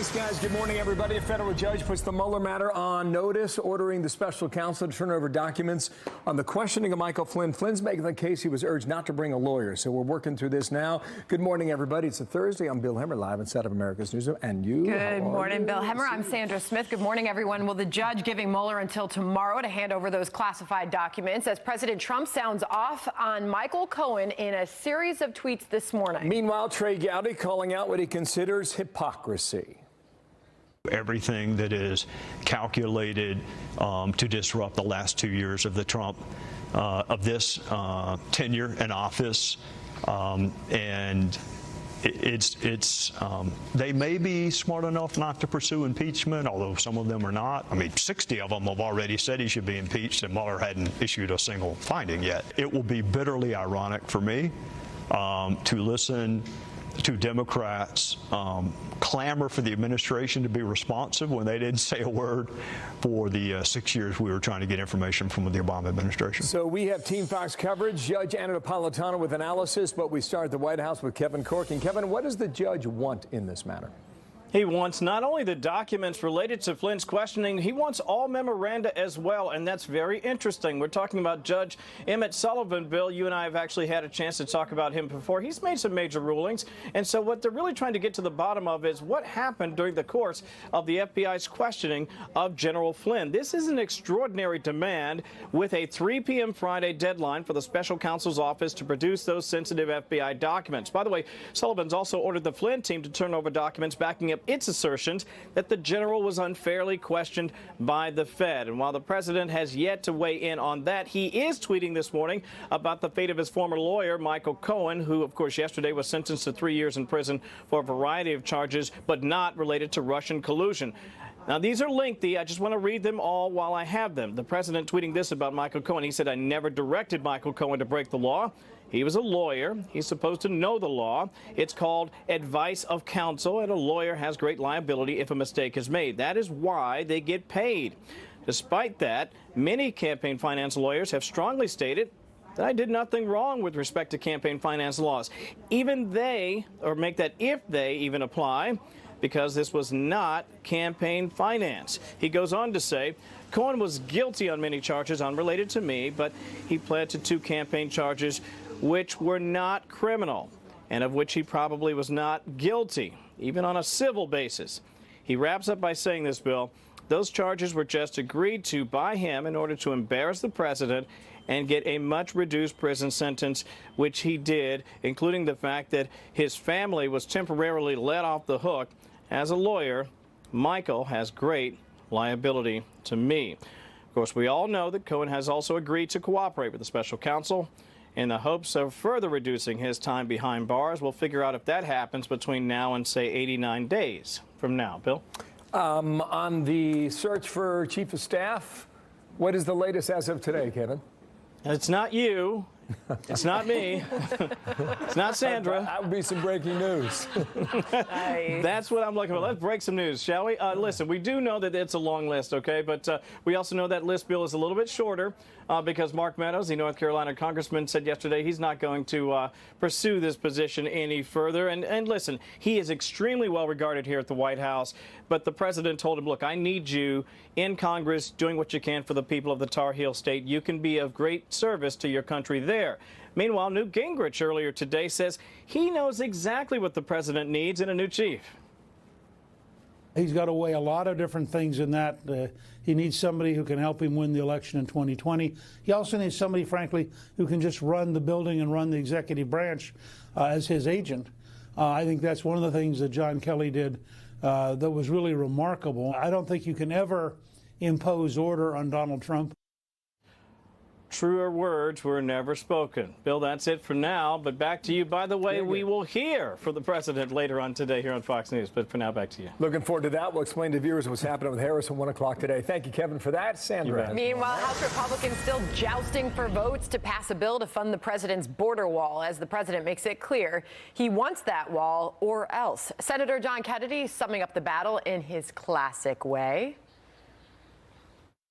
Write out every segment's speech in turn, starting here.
Thanks, guys. Good morning, everybody. A federal judge puts the Mueller matter on notice, ordering the special counsel to turn over documents on the questioning of Michael Flynn. Flynn's making the case he was urged not to bring a lawyer, so we're working through this now. Good morning, everybody. It's a Thursday. I'm Bill Hemmer, live inside of America's Newsroom. And you? Good morning, Bill Hemmer. I'm Sandra Smith. Good morning, everyone. Well, the judge giving Mueller until tomorrow to hand over those classified documents as President Trump sounds off on Michael Cohen in a series of tweets this morning. Meanwhile, Trey Gowdy calling out what he considers hypocrisy. Everything that is calculated to disrupt the last 2 years of the Trump of this tenure in office, and they may be smart enough not to pursue impeachment, although some of them are not. I mean, 60 of them have already said he should be impeached, and Mueller hadn't issued a single finding yet. It will be bitterly ironic for me to listen to Democrats clamor for the administration to be responsive when they didn't say a word for the 6 years we were trying to get information from the Obama administration. So we have Team Fox coverage. Judge Anna Napolitano with analysis, but we start at the White House with Kevin Corke. And Kevin, what does the judge want in this matter? He wants not only the documents related to Flynn's questioning, he wants all memoranda as well, and that's very interesting. We're talking about Judge Emmett Sullivan. Bill, you and I have actually had a chance to talk about him before. He's made some major rulings, and so what they're really trying to get to the bottom of is what happened during the course of the FBI's questioning of General Flynn. This is an extraordinary demand with a 3 p.m. Friday deadline for the special counsel's office to produce those sensitive FBI documents. By the way, Sullivan's also ordered the Flynn team to turn over documents backing up its assertions that the general was unfairly questioned by the Fed. And while the president has yet to weigh in on that, he is tweeting this morning about the fate of his former lawyer, Michael Cohen, who, of course, yesterday was sentenced to 3 years in prison for a variety of charges, but not related to Russian collusion. Now, these are lengthy. I just want to read them all while I have them. The president tweeting this about Michael Cohen. He said, "I never directed Michael Cohen to break the law. He was a lawyer. He's supposed to know the law. It's called advice of counsel, and a lawyer has great liability if a mistake is made. That is why they get paid. Despite that, many campaign finance lawyers have strongly stated that I did nothing wrong with respect to campaign finance laws. Even they, or make that if they even apply, because this was not campaign finance." He goes on to say, Cohen was guilty on many charges unrelated to me, but he pled to 2 campaign charges which were not criminal, and of which he probably was not guilty, even on a civil basis. He wraps up by saying this, Bill, those charges were just agreed to by him in order to embarrass the president and get a much reduced prison sentence, which he did, including the fact that his family was temporarily let off the hook. As a lawyer, Michael has great liability to me. Of course, we all know that Cohen has also agreed to cooperate with the special counsel in the hopes of further reducing his time behind bars. We'll figure out if that happens between now and, say, 89 days from now. Bill? On the search for chief of staff, what is the latest as of today, Kevin? It's not you. It's not me. It's not Sandra. That would be some breaking news. Nice. That's what I'm looking for. Let's break some news, shall we? Listen, we do know that it's a long list, okay? But we also know that list, Bill, is a little bit shorter because Mark Meadows, the North Carolina congressman, said yesterday he's not going to pursue this position any further. And listen, he is extremely well regarded here at the White House. But the president told him, look, I need you in Congress doing what you can for the people of the Tar Heel state. You can be of great service to your country there. Meanwhile, Newt Gingrich earlier today says he knows exactly what the president needs in a new chief. He's got to weigh a lot of different things in that. He needs somebody who can help him win the election in 2020. He also needs somebody, frankly, who can just run the building and run the executive branch as his agent. I think that's one of the things that John Kelly did that was really remarkable. I don't think you can ever impose order on Donald Trump. Truer words were never spoken. Bill, that's it for now. But back to you. By the way, we will hear from the president later on today here on Fox News. But for now, back to you. Looking forward to that. We'll explain to viewers what's happening with Harris at 1 o'clock today. Thank you, Kevin, for that. Sandra. Meanwhile, House Republicans still jousting for votes to pass a bill to fund the president's border wall, as the president makes it clear he wants that wall or else. Senator John Kennedy summing up the battle in his classic way.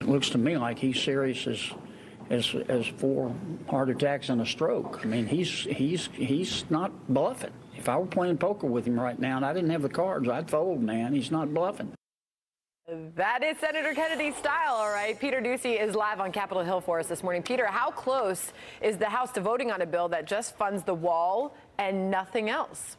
It looks to me like he's serious as 4 heart attacks and a stroke. I mean, he's not bluffing. If I were playing poker with him right now and I didn't have the cards, I'd fold, man. He's not bluffing. That is Senator Kennedy's style, all right. Peter Ducey is live on Capitol Hill for us this morning. Peter, how close is the House to voting on a bill that just funds the wall and nothing else?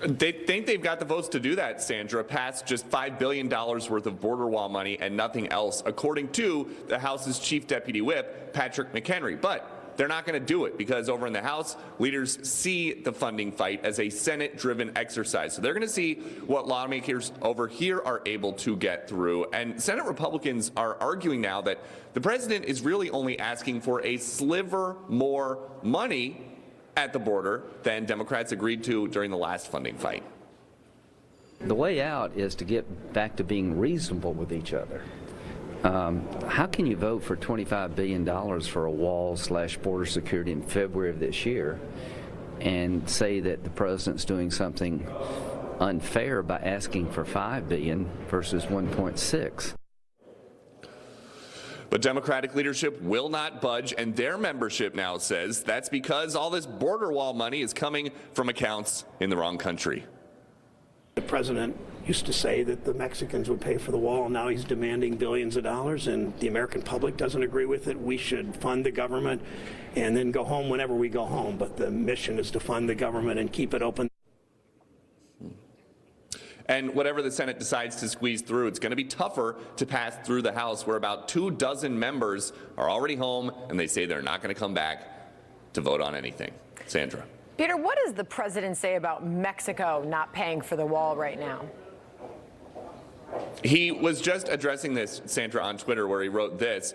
They think they've got the votes to do that, Sandra, pass just $5 billion worth of border wall money and nothing else, according to the House's Chief Deputy Whip, Patrick McHenry. But they're not going to do it because over in the House, leaders see the funding fight as a Senate-driven exercise. So they're going to see what lawmakers over here are able to get through. And Senate Republicans are arguing now that the president is really only asking for a sliver more money at the border than Democrats agreed to during the last funding fight. The way out is to get back to being reasonable with each other. How can you vote for $25 billion for a wall/border security in February of this year and say that the president's doing something unfair by asking for $5 billion versus $1.6? But Democratic leadership will not budge, and their membership now says that's because all this border wall money is coming from accounts in the wrong country. The president used to say that the Mexicans would pay for the wall. Now he's demanding billions of dollars, and the American public doesn't agree with it. We should fund the government and then go home whenever we go home. But the mission is to fund the government and keep it open. And whatever the Senate decides to squeeze through, it's going to be tougher to pass through the House, where about 24 members are already home, and they say they're not going to come back to vote on anything. Sandra. Peter, what does the president say about Mexico not paying for the wall right now? He was just addressing this, Sandra, on Twitter, where he wrote this.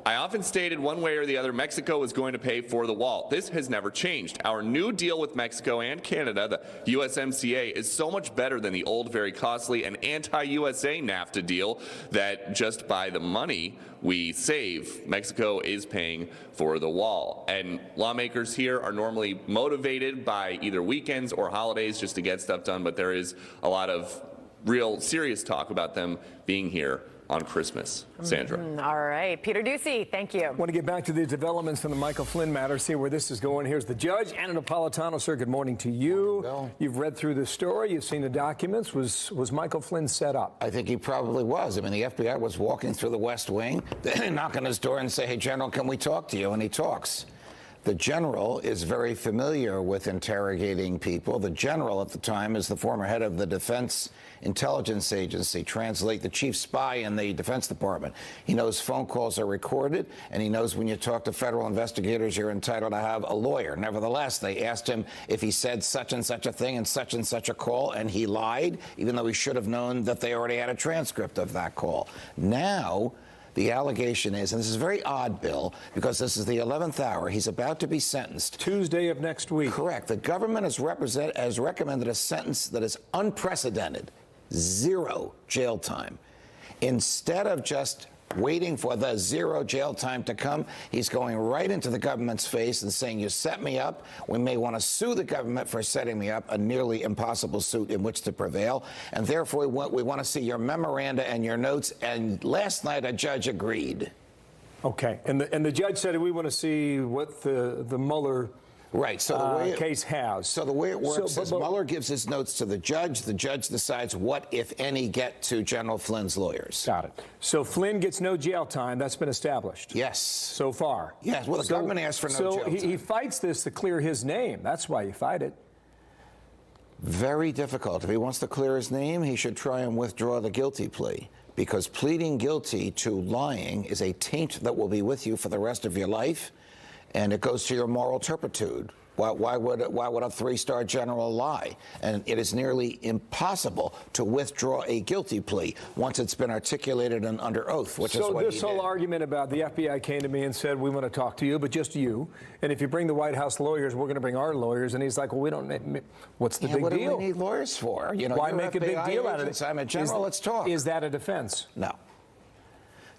I often stated one way or the other Mexico is going to pay for the wall. This has never changed. Our new deal with Mexico and Canada, the USMCA, is so much better than the old, very costly, and anti-USA NAFTA deal that just by the money we save, Mexico is paying for the wall. And lawmakers here are normally motivated by either weekends or holidays just to get stuff done, but there is a lot of real serious talk about them being here on Christmas. Sandra. All right. Peter Ducey, thank you. I want to get back to the developments in the Michael Flynn matter, see where this is going. Here's the judge, Anna Napolitano. Sir, good morning to you. Bill. You've read through the story. You've seen the documents. Was Michael Flynn set up? I think he probably was. I mean, the FBI was walking through the West Wing. They knock on his door and say, hey, General, can we talk to you? And he talks. The general is very familiar with interrogating people. The general at the time is the former head of the Defense Intelligence Agency, translate the chief spy in the Defense Department. He knows phone calls are recorded, and he knows when you talk to federal investigators, you're entitled to have a lawyer. Nevertheless, they asked him if he said such and such a thing and such a call, and he lied, even though he should have known that they already had a transcript of that call. Now, the allegation is, and this is very odd, Bill, because this is the 11th hour, he's about to be sentenced. Tuesday of next week. Correct. The government has recommended a sentence that is unprecedented. 0 jail time. Instead of just waiting for the 0 jail time to come, he's going right into the government's face and saying, you set me up. We may want to sue the government for setting me up, a nearly impossible suit in which to prevail. And therefore, we want to see your memoranda and your notes. And last night, a judge agreed. Okay. And the judge said we want to see what the Mueller right. So the way case has. So the way it works is Mueller gives his notes to the judge. The judge decides what, if any, get to General Flynn's lawyers. Got it. So Flynn gets no jail time. That's been established. Yes. So far. Yes. Well, the government asked for no jail time. So he fights this to clear his name. That's why you fight it. Very difficult. If he wants to clear his name, he should try and withdraw the guilty plea, because pleading guilty to lying is a taint that will be with you for the rest of your life. And it goes to your moral turpitude. Why would a 3-star general lie? And it is nearly impossible to withdraw a guilty plea once it's been articulated and under oath, which is what he did. So this whole argument about the FBI came to me and said, we want to talk to you, but just you. And if you bring the White House lawyers, we're going to bring our lawyers. And he's like, well, we don't. What's the big what deal? What do we need lawyers for? You know, why make a big deal out of it? I'm a general. Let's talk. Is that a defense? No.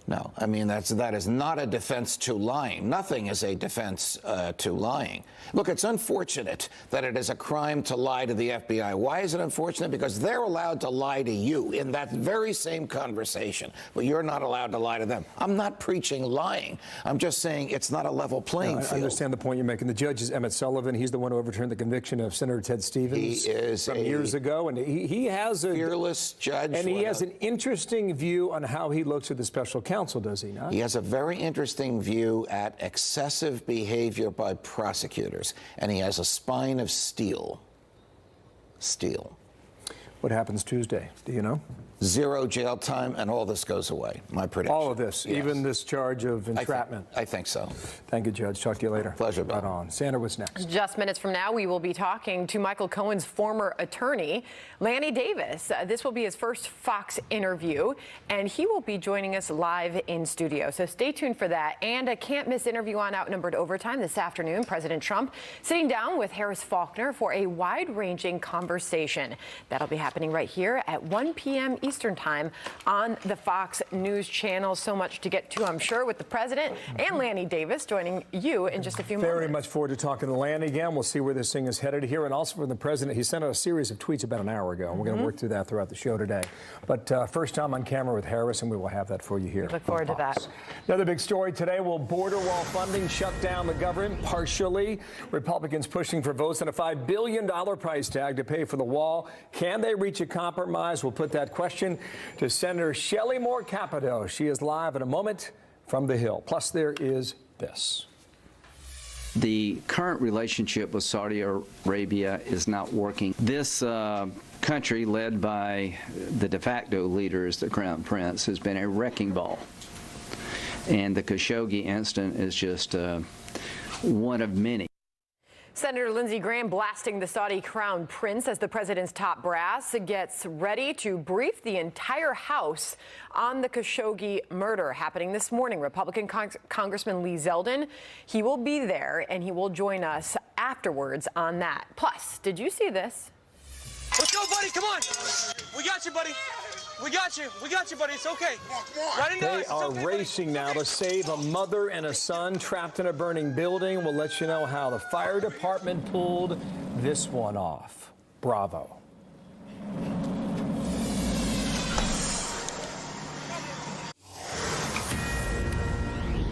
No, I mean, that is not a defense to lying. Nothing is a defense to lying. Look, it's unfortunate that it is a crime to lie to the FBI. Why is it unfortunate? Because they're allowed to lie to you in that very same conversation, but you're not allowed to lie to them. I'm not preaching lying. I'm just saying it's not a level playing field. I understand the point you're making. The judge is Emmett Sullivan. He's the one who overturned the conviction of Senator Ted Stevens from years ago, and he has a fearless judge, and he has an interesting view on how he looks at the special counsel, does he not? He has a very interesting view at excessive behavior by prosecutors, and he has a spine of steel. Steel. What happens Tuesday? Do you know? 0 jail time, and all this goes away. My prediction. All of this, yes. even this charge of entrapment. I think so. Thank you, Judge. Talk to you later. Pleasure, Bill. Right on. Sandra, what's next? Just minutes from now, we will be talking to Michael Cohen's former attorney, Lanny Davis. This will be his first Fox interview, and he will be joining us live in studio. So stay tuned for that. And a can't-miss interview on Outnumbered Overtime this afternoon. President Trump sitting down with Harris Faulkner for a wide-ranging conversation. That'll be happening right here at 1 p.m. Eastern Time on the Fox News channel. So much to get to, I'm sure, with the president and Lanny Davis joining you in just a few moments. Very much forward to talking to Lanny again. We'll see where this thing is headed here. And also from the president, he sent out a series of tweets about an hour ago. And we're going to work through that throughout the show today. But first time on camera with Harris, and we will have that for you here. Look forward to that. Another big story today, will border wall funding shut down the government partially? Republicans pushing for votes on a $5 billion price tag to pay for the wall. Can they reach a compromise? We'll put that question to Senator Shelley Moore Capito. She is live in a moment from the Hill. Plus, there is this. The current relationship with Saudi Arabia is not working. This country, led by the de facto leader, as the Crown Prince, has been a wrecking ball. And the Khashoggi incident is just one of many. Senator Lindsey Graham blasting the Saudi Crown Prince as the president's top brass gets ready to brief the entire House on the Khashoggi murder happening this morning. Republican Congressman Lee Zeldin, he will be there and he will join us afterwards on that. Plus, did you see this? Let's go, buddy. Come on. We got you, buddy. We got you. We got you, buddy. It's okay. Right into They are racing now to save a mother and a son trapped in a burning building. We'll let you know how the fire department pulled this one off. Bravo.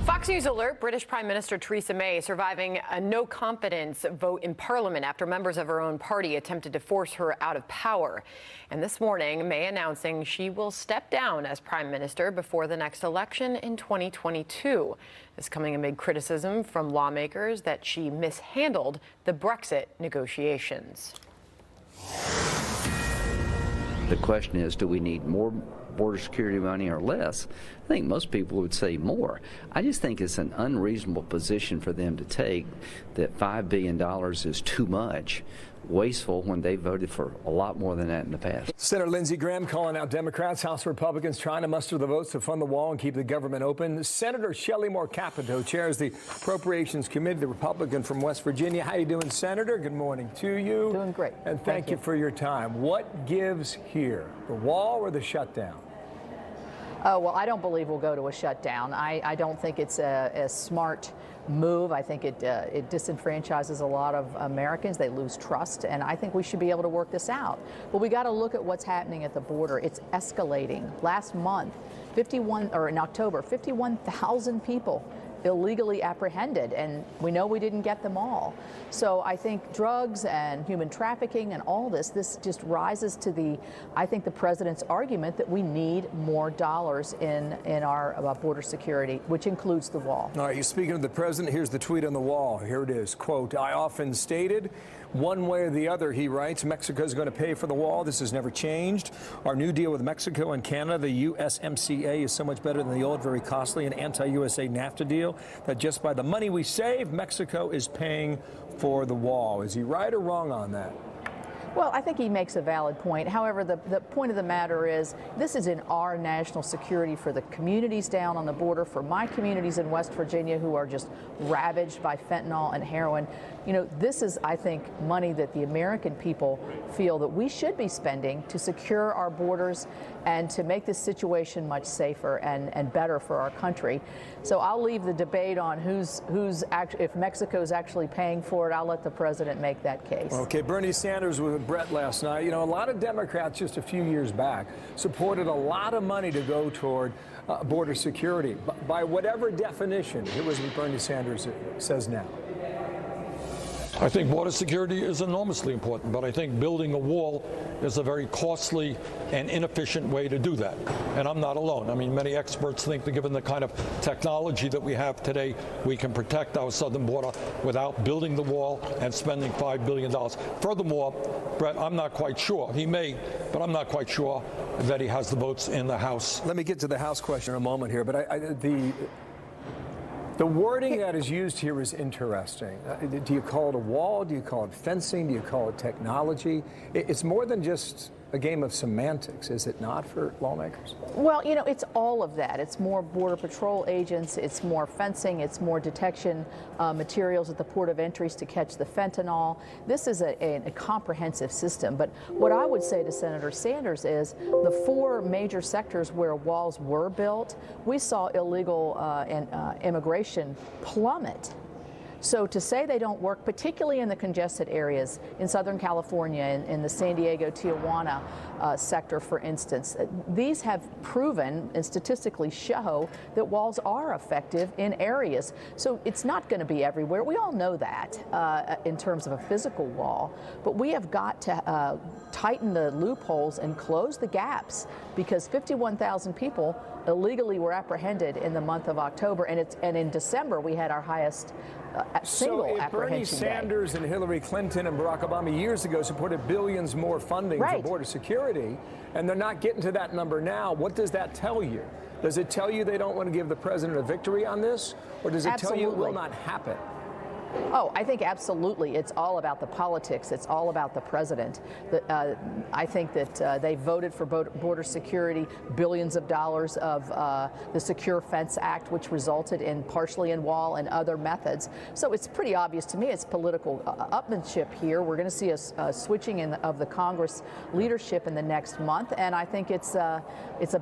Fox News alert, British Prime Minister Theresa May surviving a no-confidence vote in Parliament after members of her own party attempted to force her out of power. And this morning, May announcing she will step down as Prime Minister before the next election in 2022. This coming amid criticism from lawmakers that she mishandled the Brexit negotiations. The question is, do we need more border security money or less? I think most people would say more. I just think it's an unreasonable position for them to take, that $5 billion is too much. Wasteful when they voted for a lot more than that in the past. Senator Lindsey Graham calling out Democrats, House Republicans trying to muster the votes to fund the wall and keep the government open. Senator Shelley Moore Capito chairs the Appropriations Committee, the Republican from West Virginia. How you doing, Senator? Good morning to you. Doing great. And thank you for your time. What gives here, the wall or the shutdown? Oh, well, I don't believe we'll go to a shutdown. I don't think it's a smart move. I think it disenfranchises a lot of Americans. They lose trust, and I think we should be able to work this out. But we got to look at what's happening at the border. It's escalating. Last month, in October, 51,000 people illegally apprehended, and we know we didn't get them all. So I think drugs and human trafficking and all this just rises to I think the president's argument that we need more dollars in our border security, which includes the wall. All right, you're speaking of the president. Here's the tweet on the wall. Here it is, quote, "I often stated, one way or the other," he writes, "Mexico's going to pay for the wall. This has never changed. Our new deal with Mexico and Canada, the USMCA, is so much better than the old, very costly, and anti-USA NAFTA deal that just by the money we save, Mexico is paying for the wall." Is he right or wrong on that? Well, I think he makes a valid point. However, the point of the matter is this is in our national security for the communities down on the border, for my communities in West Virginia who are just ravaged by fentanyl and heroin. You know, this is, I think, money that the American people feel that we should be spending to secure our borders and to make this situation much safer and better for our country. So I'll leave the debate on if Mexico's actually paying for it. I'll let the president make that case. Okay, Bernie Sanders was with Brett last night. You know, a lot of Democrats just a few years back supported a lot of money to go toward border security. By whatever definition, here was what Bernie Sanders says now. I think border security is enormously important, but I think building a wall is a very costly and inefficient way to do that. And I'm not alone. I mean, many experts think that given the kind of technology that we have today, we can protect our southern border without building the wall and spending $5 billion. Furthermore, Brett, I'm not quite sure. He may, but I'm not quite sure that he has the votes in the House. Let me get to the House question in a moment here, but the wording that is used here is interesting. Do you call it a wall? Do you call it fencing? Do you call it technology? It's more than just a game of semantics, is it not, for lawmakers? Well, you know, it's all of that. It's more Border Patrol agents, it's more fencing, it's more detection materials at the port of entries to catch the fentanyl. This is a comprehensive system. But what I would say to Senator Sanders is the 4 major sectors where walls were built, we saw illegal immigration plummet. So to say they don't work, particularly in the congested areas in Southern California, in the San Diego, Tijuana sector, for instance, these have proven and statistically show that walls are effective in areas. So it's not going to be everywhere. We all know that in terms of a physical wall. But we have got to tighten the loopholes and close the gaps, because 51,000 people illegally were apprehended in the month of October, and in December we had our highest single apprehension Bernie Sanders day. and Hillary Clinton and Barack Obama years ago supported billions more funding for border security, and they're not getting to that number now, what does that tell you? Does it tell you they don't want to give the president a victory on this, or does it tell you it will not happen? Oh, I think absolutely. It's all about the politics. It's all about the president. I think that they voted for border security, billions of dollars of the Secure Fence Act, which resulted in partially in wall and other methods. So it's pretty obvious to me it's political upmanship here. We're going to see a switching of the Congress leadership in the next month, and I think it's a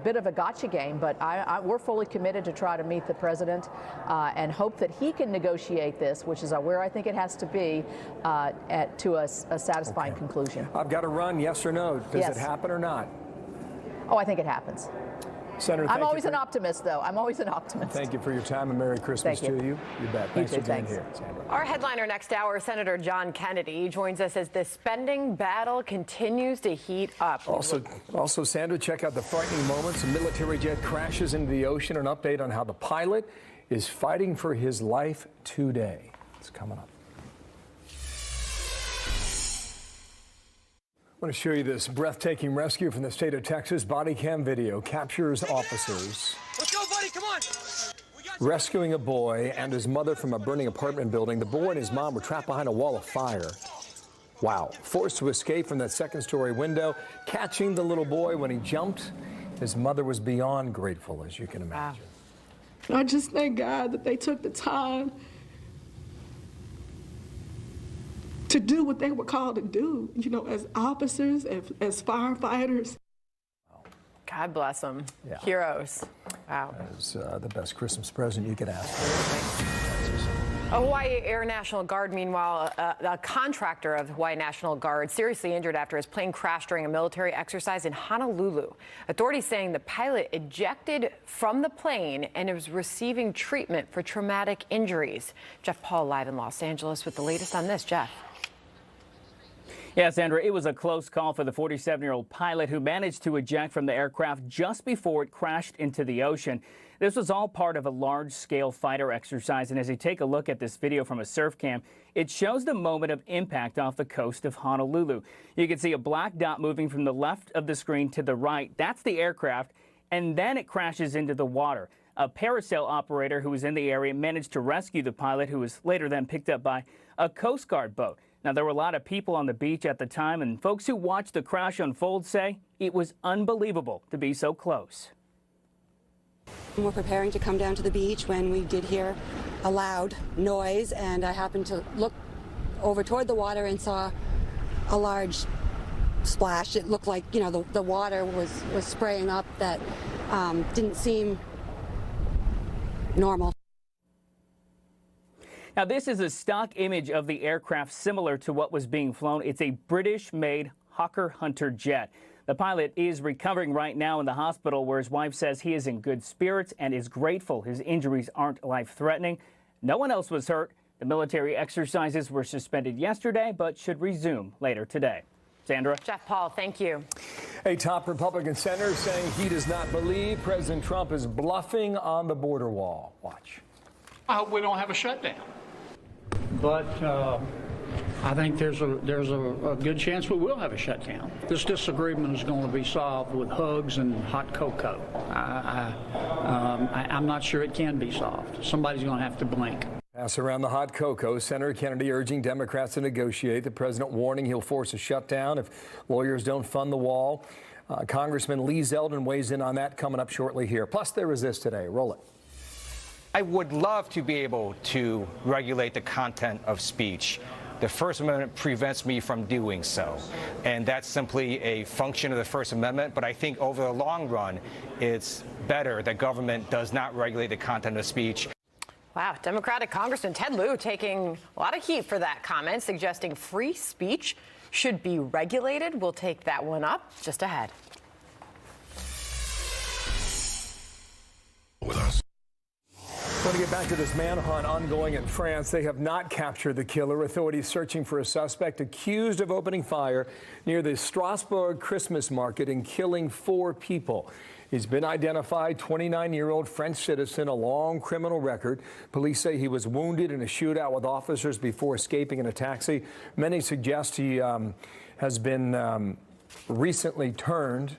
bit of a gotcha game. But we're fully committed to try to meet the president and hope that he can negotiate this, which is where I think it has to be to a satisfying conclusion. I've got to run, yes or no? Does it happen or not? Oh, I think it happens. Senator, I'm always an optimist, though. I'm always an optimist. Thank you for your time, and Merry Christmas to you. You bet. Thanks for being here, Sandra. Our headliner next hour, Senator John Kennedy, joins us as the spending battle continues to heat up. Also, Sandra, check out the frightening moments. A military jet crashes into the ocean. An update on how the pilot is fighting for his life today. It's coming up. I want to show you this breathtaking rescue from the state of Texas. Body cam video captures officers Let's go, buddy. Come on. rescuing a boy and his mother from a burning apartment building. The boy and his mom were trapped behind a wall of fire. Wow. Forced to escape from that second-story window, catching the little boy when he jumped. His mother was beyond grateful, as you can imagine. I just thank God that they took the time to do what they were called to do, you know, as officers, as firefighters. God bless them. Yeah. Heroes. Wow. That is the best Christmas present you could ask for. A Hawaii Air National Guard, meanwhile, a contractor of the Hawaii National Guard seriously injured after his plane crashed during a military exercise in Honolulu. Authorities saying the pilot ejected from the plane and is receiving treatment for traumatic injuries. Jeff Paul live in Los Angeles with the latest on this. Jeff. Yeah, Sandra, it was a close call for the 47-year-old pilot who managed to eject from the aircraft just before it crashed into the ocean. This was all part of a large-scale fighter exercise, and as you take a look at this video from a surf cam, it shows the moment of impact off the coast of Honolulu. You can see a black dot moving from the left of the screen to the right. That's the aircraft, and then it crashes into the water. A parasail operator who was in the area managed to rescue the pilot, who was later then picked up by a Coast Guard boat. Now, there were a lot of people on the beach at the time, and folks who watched the crash unfold say it was unbelievable to be so close. We're preparing to come down to the beach when we did hear a loud noise, and I happened to look over toward the water and saw a large splash. It looked like, the water was spraying up that didn't seem normal. Now, this is a stock image of the aircraft similar to what was being flown. It's a British-made Hawker Hunter jet. The pilot is recovering right now in the hospital, where his wife says he is in good spirits and is grateful his injuries aren't life-threatening. No one else was hurt. The military exercises were suspended yesterday, but should resume later today. Sandra? Jeff Paul, thank you. A top Republican senator saying he does not believe President Trump is bluffing on the border wall. Watch. I hope we don't have a shutdown. But I think there's a good chance we will have a shutdown. This disagreement is going to be solved with hugs and hot cocoa. I'm not sure it can be solved. Somebody's going to have to blink. Pass around the hot cocoa. Senator Kennedy urging Democrats to negotiate. The president warning he'll force a shutdown if lawyers don't fund the wall. Congressman Lee Zeldin weighs in on that coming up shortly here. Plus, there is this today. Roll it. I would love to be able to regulate the content of speech. The First Amendment prevents me from doing so. And that's simply a function of the First Amendment. But I think over the long run, it's better that government does not regulate the content of speech. Wow, Democratic Congressman Ted Lieu taking a lot of heat for that comment, suggesting free speech should be regulated. We'll take that one up just ahead. I want to get back to this manhunt ongoing in France. They have not captured the killer. Authorities searching for a suspect accused of opening fire near the Strasbourg Christmas market and killing 4 people. He's been identified, 29-year-old French citizen, a long criminal record. Police say he was wounded in a shootout with officers before escaping in a taxi. Many suggest he has been recently turned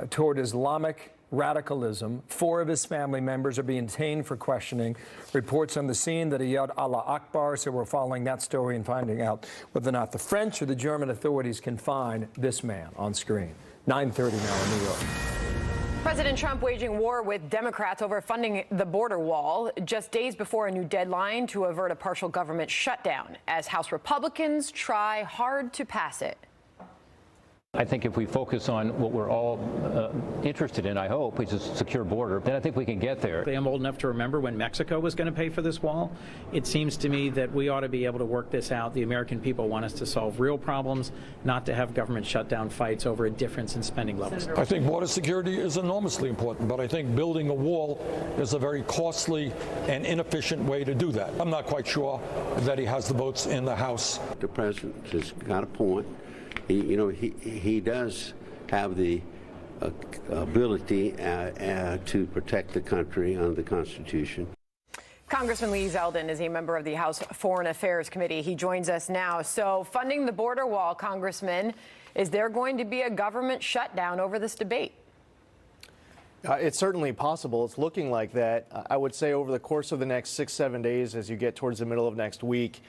toward Islamic radicalism. 4 of his family members are being detained for questioning. Reports on the scene that he yelled Allah Akbar, so we're following that story and finding out whether or not the French or the German authorities can find this man on screen. 9:30 now in New York. President Trump waging war with Democrats over funding the border wall just days before a new deadline to avert a partial government shutdown as House Republicans try hard to pass it. I think if we focus on what we're all interested in, I hope, which is a secure border, then I think we can get there. I'm old enough to remember when Mexico was going to pay for this wall. It seems to me that we ought to be able to work this out. The American people want us to solve real problems, not to have government shutdown fights over a difference in spending levels. I think border security is enormously important, but I think building a wall is a very costly and inefficient way to do that. I'm not quite sure that he has the votes in the House. The president has got a point. He does have the ability to protect the country under the Constitution. Congressman Lee Zeldin is a member of the House Foreign Affairs Committee. He joins us now. So, funding the border wall, Congressman, is there going to be a government shutdown over this debate? It's certainly possible. It's looking like that. I would say over the course of the next 6-7 days, as you get towards the middle of next week,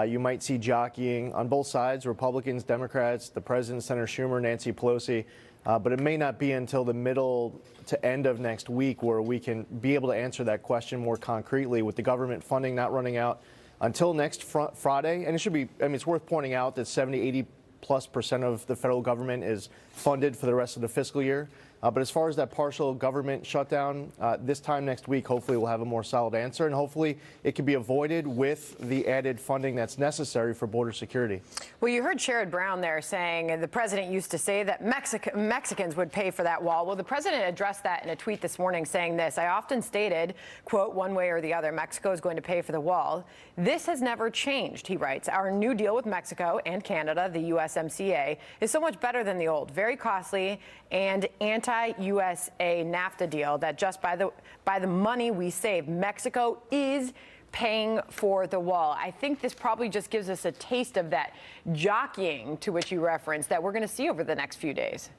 you might see jockeying on both sides, Republicans, Democrats, the president, Senator Schumer, Nancy Pelosi. But it may not be until the middle to end of next week where we can be able to answer that question more concretely, with the government funding not running out until next Friday. And it should be, it's worth pointing out that 70-80% of the federal government is funded for the rest of the fiscal year. But as far as that partial government shutdown, this time next week, hopefully we'll have a more solid answer, and hopefully it can be avoided with the added funding that's necessary for border security. Well, you heard Sherrod Brown there saying the president used to say that Mexicans would pay for that wall. Well, the president addressed that in a tweet this morning, saying this: "I often stated, quote, one way or the other, Mexico is going to pay for the wall. This has never changed," he writes. "Our new deal with Mexico and Canada, the USMCA, is so much better than the old, very costly and anti-USA NAFTA deal that just by the money we save, Mexico is paying for the wall." I think this probably just gives us a taste of that jockeying to which you referenced that we're going to see over the next few days.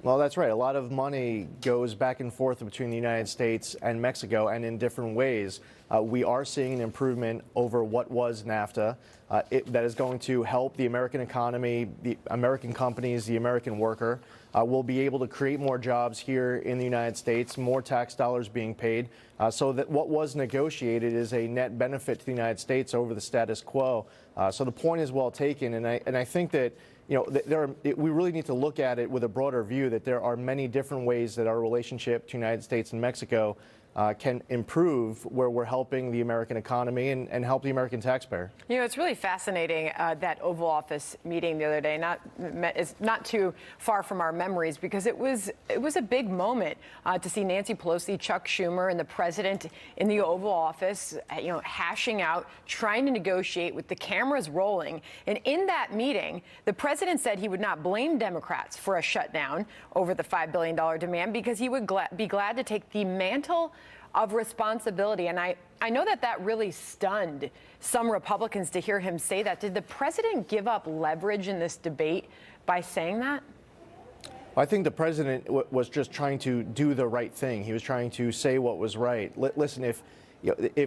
Well, that's right. A lot of money goes back and forth between the United States and Mexico, and in different ways. We are seeing an improvement over what was NAFTA that is going to help the American economy, the American companies, the American worker. We'll be able to create more jobs here in the United States, more tax dollars being paid, so that what was negotiated is a net benefit to the United States over the status quo. So the point is well taken, and I think that we really need to look at it with a broader view that there are many different ways that our relationship to the United States and Mexico can improve, where we're helping the American economy and help the American taxpayer. It's really fascinating, that Oval Office meeting the other day. It's not too far from our memories, because it was a big moment to see Nancy Pelosi, Chuck Schumer, and the president in the Oval Office, hashing out, trying to negotiate with the cameras rolling. And in that meeting, the president said he would not blame Democrats for a shutdown over the $5 billion demand, because he would be glad to take the mantle of responsibility. And I know that really stunned some Republicans to hear him say that. Did the president give up leverage in this debate by saying that? I think the president was just trying to do the right thing. He was trying to say what was right. Listen, if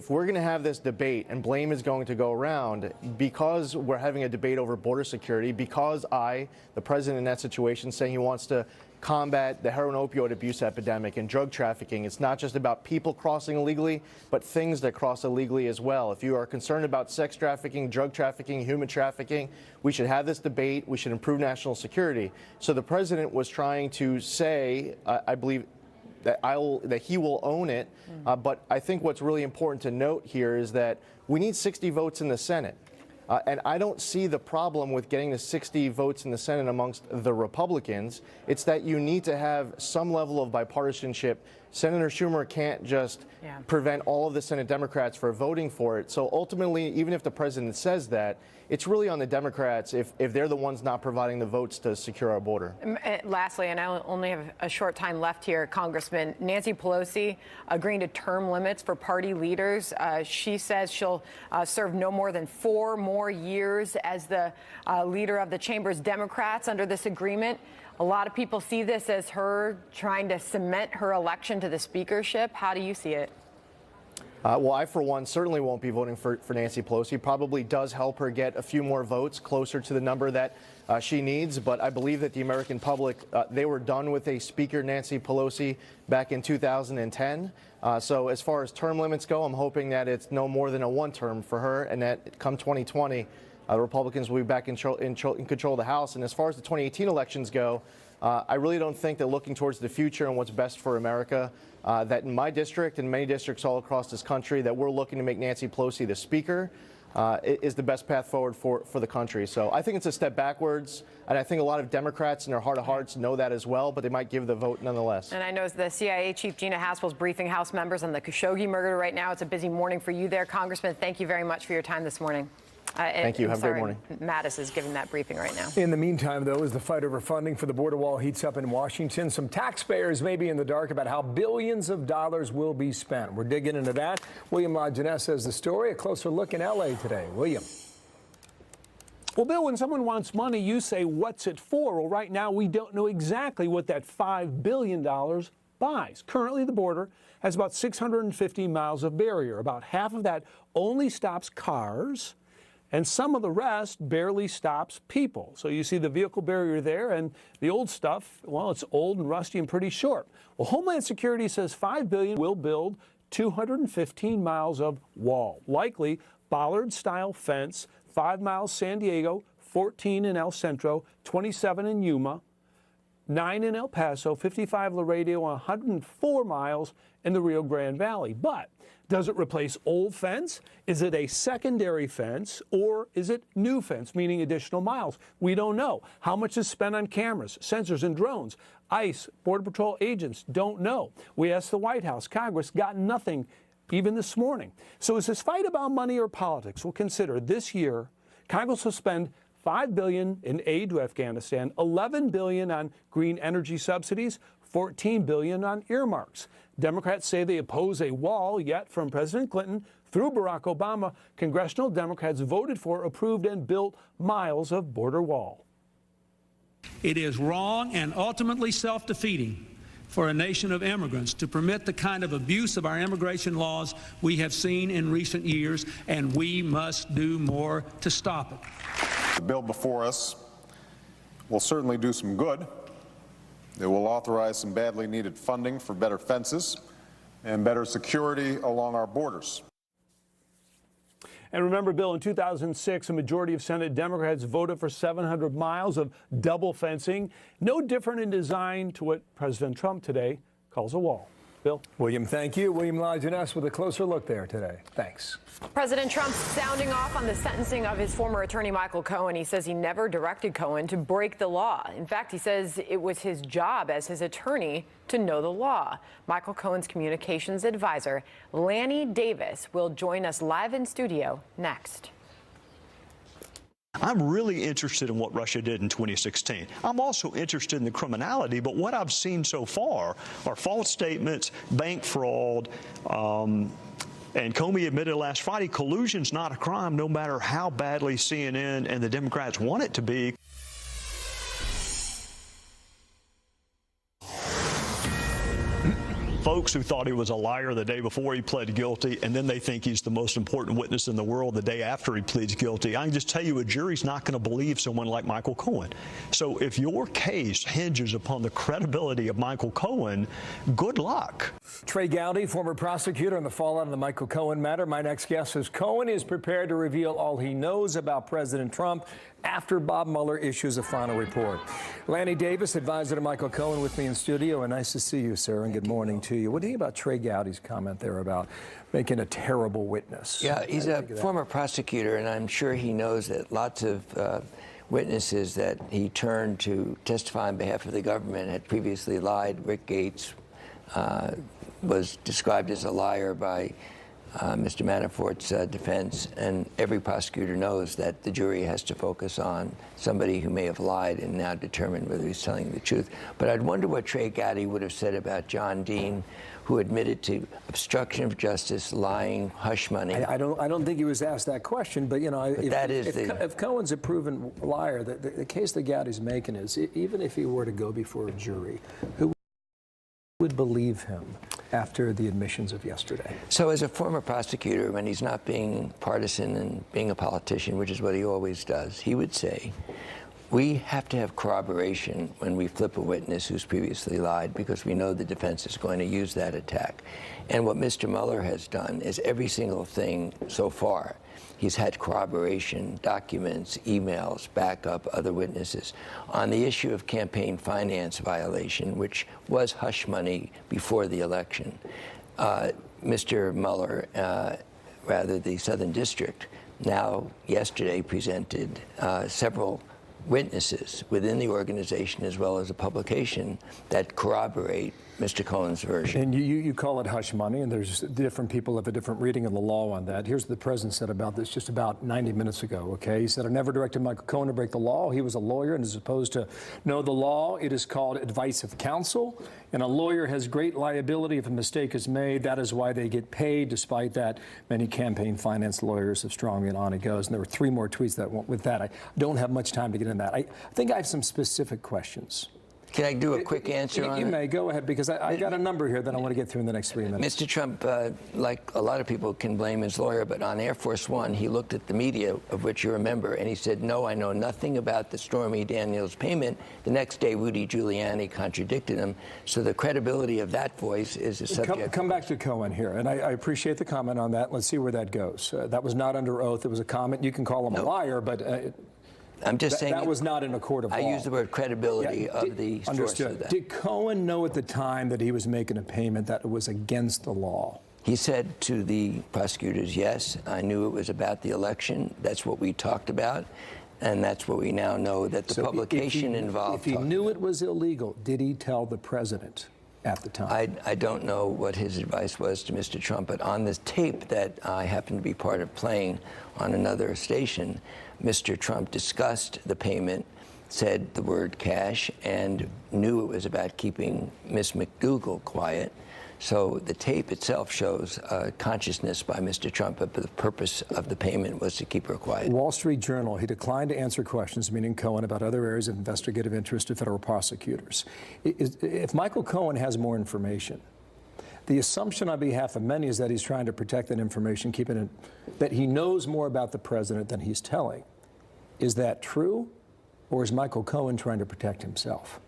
we're going to have this debate and blame is going to go around because we're having a debate over border security, because the president in that situation, saying he wants to combat the heroin opioid abuse epidemic and drug trafficking. It's not just about people crossing illegally, but things that cross illegally as well. If you are concerned about sex trafficking, drug trafficking, human trafficking, we should have this debate. We should improve national security. So the president was trying to say, I believe, that he will own it. But I think what's really important to note here is that we need 60 votes in the Senate. And I don't see the problem with getting the 60 votes in the Senate amongst the Republicans. It's that you need to have some level of bipartisanship. Senator Schumer can't just prevent all of the Senate Democrats from voting for it. So ultimately, even if the president says that, it's really on the Democrats if they're the ones not providing the votes to secure our border. Lastly, and I only have a short time left here, Congressman, Nancy Pelosi agreeing to term limits for party leaders. She says she'll serve no more than 4 more years as the leader of the chamber's Democrats under this agreement. A lot of people see this as her trying to cement her election to the speakership. How do you see it? Well, I, for one, certainly won't be voting for Nancy Pelosi. Probably does help her get a few more votes closer to the number that she needs. But I believe that the American public, they were done with a Speaker Nancy Pelosi back in 2010. So as far as term limits go, I'm hoping that it's no more than a 1 term for her, and that come 2020, the Republicans will be back in control of the House. And as far as the 2018 elections go, I really don't think that looking towards the future and what's best for America, that in my district and many districts all across this country, that we're looking to make Nancy Pelosi the Speaker is the best path forward for the country. So I think it's a step backwards, and I think a lot of Democrats in their heart of hearts know that as well, but they might give the vote nonetheless. And I know the CIA Chief Gina Haspel's briefing House members on the Khashoggi murder right now. It's a busy morning for you there, Congressman. Thank you very much for your time this morning. Thank you. Have a great morning. Mattis is giving that briefing right now. In the meantime, though, as the fight over funding for the border wall heats up in Washington, some taxpayers may be in the dark about how billions of dollars will be spent. We're digging into that. William Lajeunesse has the story. A closer look in L.A. today. William. Well, Bill, when someone wants money, you say, what's it for? Well, right now, we don't know exactly what that $5 billion buys. Currently, the border has about 650 miles of barrier. About half of that only stops cars, and some of the rest barely stops people. So you see the vehicle barrier there, and the old stuff, well, it's old and rusty and pretty short. Well, Homeland Security says $5 billion will build 215 miles of wall, likely bollard-style fence, 5 miles San Diego, 14 in El Centro, 27 in Yuma, 9 in El Paso, 55 Laredo, 104 miles in the Rio Grande Valley. But does it replace old fence? Is it a secondary fence, or is it new fence, meaning additional miles? We don't know. How much is spent on cameras, sensors, and drones? ICE, Border Patrol agents don't know. We asked the White House, Congress, got nothing even this morning. So is this fight about money or politics? Well, consider this year, Congress will spend $5 billion in aid to Afghanistan, $11 billion on green energy subsidies, $14 billion on earmarks. Democrats say they oppose a wall, yet from President Clinton through Barack Obama, congressional Democrats voted for, approved, and built miles of border wall. It is wrong and ultimately self-defeating for a nation of immigrants to permit the kind of abuse of our immigration laws we have seen in recent years, and we must do more to stop it. The bill before us will certainly do some good. It will authorize some badly needed funding for better fences and better security along our borders. And remember, Bill, in 2006, a majority of Senate Democrats voted for 700 miles of double fencing, no different in design to what President Trump today calls a wall. Bill? William, thank you. William Lajeunesse with a closer look there today. Thanks. President Trump sounding off on the sentencing of his former attorney Michael Cohen. He says he never directed Cohen to break the law. In fact, he says it was his job as his attorney to know the law. Michael Cohen's communications advisor, Lanny Davis, will join us live in studio next. I'm really interested in what Russia did in 2016. I'm also interested in the criminality, but what I've seen so far are false statements, bank fraud, and Comey admitted last Friday, collusion's not a crime, no matter how badly CNN and the Democrats want it to be. Folks who thought he was a liar the day before he pled guilty, and then they think he's the most important witness in the world the day after he pleads guilty. I can just tell you a jury's not going to believe someone like Michael Cohen. So if your case hinges upon the credibility of Michael Cohen, good luck. Trey Gowdy, former prosecutor on the fallout of the Michael Cohen matter. My next guest says Cohen is prepared to reveal all he knows about President Trump after Bob Mueller issues a final report. Lanny Davis, advisor to Michael Cohen, with me in studio. And nice to see you, sir, and good morning to you. What do you think about Trey Gowdy's comment there about making a terrible witness? Yeah, he's a former prosecutor, and I'm sure he knows that lots of witnesses that he turned to testify on behalf of the government had previously lied. Rick Gates was described as a liar by Mr. Manafort's defense, and every prosecutor knows that the jury has to focus on somebody who may have lied and now determine whether he's telling the truth. But I'd wonder what Trey Gowdy would have said about John Dean, who admitted to obstruction of justice, lying, hush money. I don't think he was asked that question, but you know, if Cohen's a proven liar, the case that Gowdy's making is, even if he were to go before a jury, who would believe him after the admissions of yesterday? So as a former prosecutor, when he's not being partisan and being a politician, which is what he always does, he would say, we have to have corroboration when we flip a witness who's previously lied, because we know the defense is going to use that attack. And what Mr. Mueller has done is every single thing so far. He's had corroboration, documents, emails, backup, other witnesses. On the issue of campaign finance violation, which was hush money before the election, Mr. Mueller, the Southern District, now yesterday presented several witnesses within the organization as well as a publication that corroborate Mr. Cohen's version. And you call it hush money, and there's different people have a different reading of the law on that. Here's what the president said about this just about 90 minutes ago, okay? He said, I never directed Michael Cohen to break the law. He was a lawyer and is supposed to know the law. It is called advice of counsel, and a lawyer has great liability if a mistake is made. That is why they get paid. Despite that, many campaign finance lawyers have strongly, and on it goes. And there were 3 more tweets that went with that. I don't have much time to get into that. I think I have some specific questions. Can I do a quick answer on it? You may. Go ahead, because I got a number here that I want to get through in the next 3 minutes. Mr. Trump, like a lot of people, can blame his lawyer, but on Air Force One, he looked at the media, of which you're a member, and he said, no, I know nothing about the Stormy Daniels payment. The next day, Rudy Giuliani contradicted him. So the credibility of that voice is a subject. Come back to Cohen here, and I appreciate the comment on that. Let's see where that goes. That was not under oath. It was a comment. You can call him a liar, but... I'm just saying that was not in a court of law. I use the word credibility of the source of that. Did Cohen know at the time that he was making a payment that it was against the law? He said to the prosecutors, yes, I knew it was about the election. That's what we talked about. And that's what we now know, that the publication involved. If he knew it was illegal, did he tell the president at the time? I don't know what his advice was to Mr. Trump, but on this tape that I happen to be part of playing on another station, Mr. Trump discussed the payment said the word cash and knew it was about keeping Miss McDougal quiet. So the tape itself shows consciousness by Mr. Trump, but the purpose of the payment was to keep her quiet. Wall Street Journal, he declined to answer questions, meaning Cohen, about other areas of investigative interest to federal prosecutors. If Michael Cohen has more information, the assumption on behalf of many is that he's trying to protect that information, keeping it, that he knows more about the president than he's telling. Is that true, or is Michael Cohen trying to protect himself?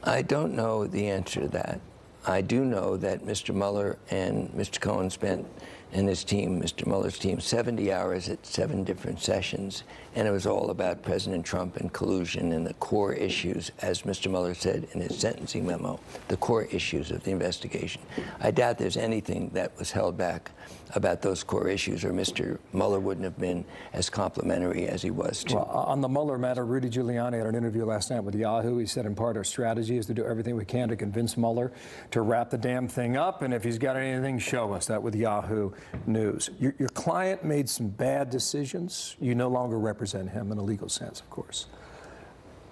I don't know the answer to that. I do know that Mr. Mueller and Mr. Cohen spent, and his team, Mr. Mueller's team, 70 hours at 7 different sessions, and it was all about President Trump and collusion and the core issues, as Mr. Mueller said in his sentencing memo, the core issues of the investigation. I doubt there's anything that was held back about those core issues, or Mr. Mueller wouldn't have been as complimentary as he was to. Well, on the Mueller matter, Rudy Giuliani had an interview last night with Yahoo. He said in part our strategy is to do everything we can to convince Mueller to wrap the damn thing up, and if he's got anything, show us. That with Yahoo News. Your client made some bad decisions. You no longer represent him in a legal sense, of course.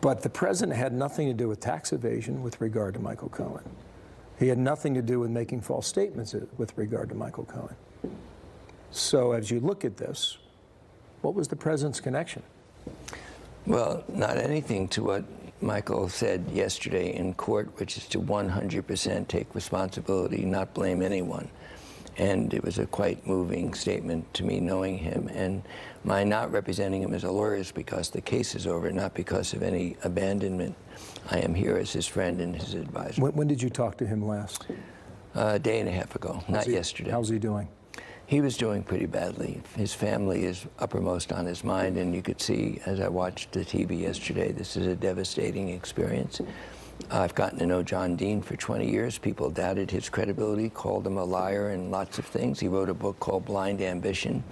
But the president had nothing to do with tax evasion with regard to Michael Cohen. He had nothing to do with making false statements with regard to Michael Cohen. So as you look at this, what was the president's connection? Well, not anything to what Michael said yesterday in court, which is to 100% take responsibility, not blame anyone. And it was a quite moving statement to me, knowing him. And my not representing him as a lawyer is because the case is over, not because of any abandonment. I am here as his friend and his advisor. When did you talk to him last? A day and a half ago, not yesterday. How's he doing? He was doing pretty badly. His family is uppermost on his mind, and you could see as I watched the TV yesterday, this is a devastating experience. I've gotten to know John Dean for 20 years. People doubted his credibility, called him a liar and lots of things. He wrote a book called Blind Ambition,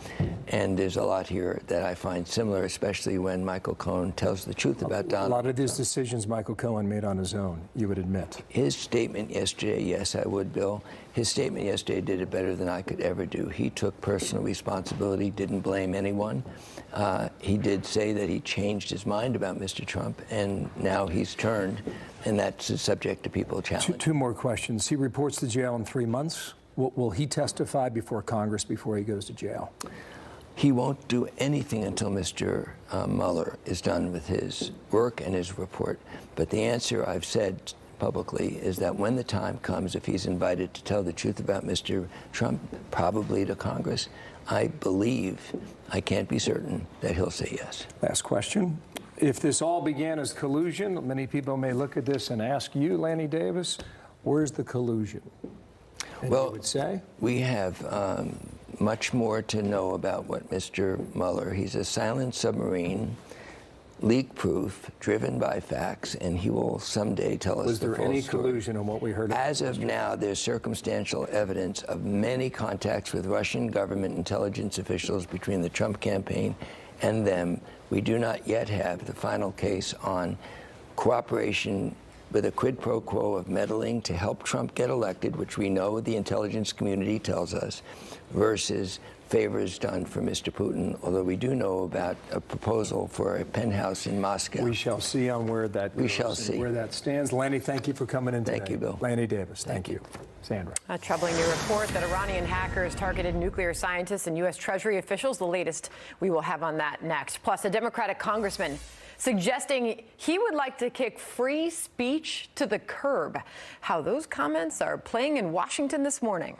and there's a lot here that I find similar, especially when Michael Cohen tells the truth about Donald. A lot of these decisions Michael Cohen made on his own, you would admit. His statement yesterday, yes, I would, Bill. His statement yesterday did it better than I could ever do. He took personal responsibility, didn't blame anyone. He did say that he changed his mind about Mr. Trump, and now he's turned, and that's subject to people challenging. Two more questions. He reports to jail in 3 months. Will he testify before Congress before he goes to jail? He won't do anything until Mr. Mueller is done with his work and his report. But the answer I've said publicly is that when the time comes, if he's invited to tell the truth about Mr. Trump, probably to Congress, I believe, I can't be certain, that he'll say yes. Last question. If this all began as collusion, many people may look at this and ask you, Lanny Davis, where's the collusion? And well, you would say? We have much more to know about what Mr. Mueller, he's a silent submarine, leak-proof, driven by facts, and he will someday tell us the full story. Was there any collusion on what we heard? As of now, there's circumstantial evidence of many contacts with Russian government intelligence officials between the Trump campaign and them. We do not yet have the final case on cooperation with a quid pro quo of meddling to help Trump get elected, which we know the intelligence community tells us, versus favors done for Mr. Putin, although we do know about a proposal for a penthouse in Moscow. We shall see on where that goes. We shall see. Where that stands. Lanny, thank you for coming in today. Thank you, Bill. Lanny Davis, thank you. Sandra. A troubling new report that Iranian hackers targeted nuclear scientists and U.S. Treasury officials. The latest we will have on that next. Plus, a Democratic congressman suggesting he would like to kick free speech to the curb. How those comments are playing in Washington this morning.